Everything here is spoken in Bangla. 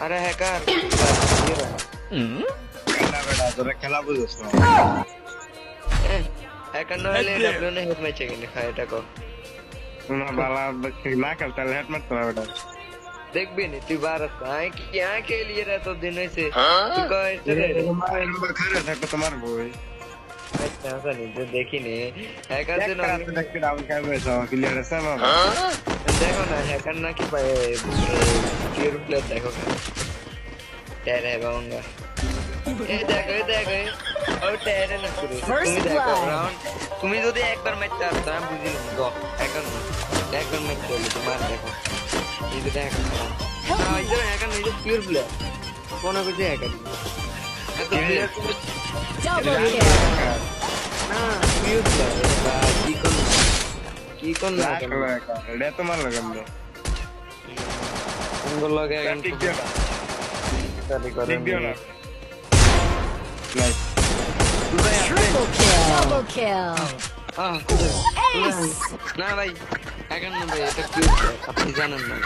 আরে হ্যাকার বেটা তোরা খেলা বুঝছ না হ্যাকার না হলে ডাব্লিউ নে হেড ম্যাচে কিনে খায় এটা কো তোমরা বালা না খেলতে হেড মারতে হবে বেটা দেখবি নি তুই বারস আয় के लिए रहा तो दिन से तू कहे चले খারে থাকো তোমার বই अच्छा ऐसा नहीं तो देखी नहीं हैकर से ना দেখতে ডাউন ক্যামেরা সব ক্লিয়ার আছে না देखो ना हैकर ना की पाए क्लियर प्लेयर देखो ना टेर है बाउंगा ए देखो और टेर है ना पूरे তুমি দেখো রাউন্ড তুমি যদি একবার ম্যাচ চাচ্ছ আমি বুঝি গো একবার ম্যাচ খেলে তোমার দেখো এই যে দেখো না ইধর हैकर नहीं जो प्योर प्लेयर কোন কিছু हैकर এত প্লেয়ার Double kill. না প্योर প্লেয়ার বা কি কোন না কেন এটা তোমার লাগাম না সুন্দর লাগে এখন ঠিক দিও না তালি করে ঠিক দিও না nice Triple kill. Double kill. না ভাই এখন না ভাই এটা কি আপনি জানেন না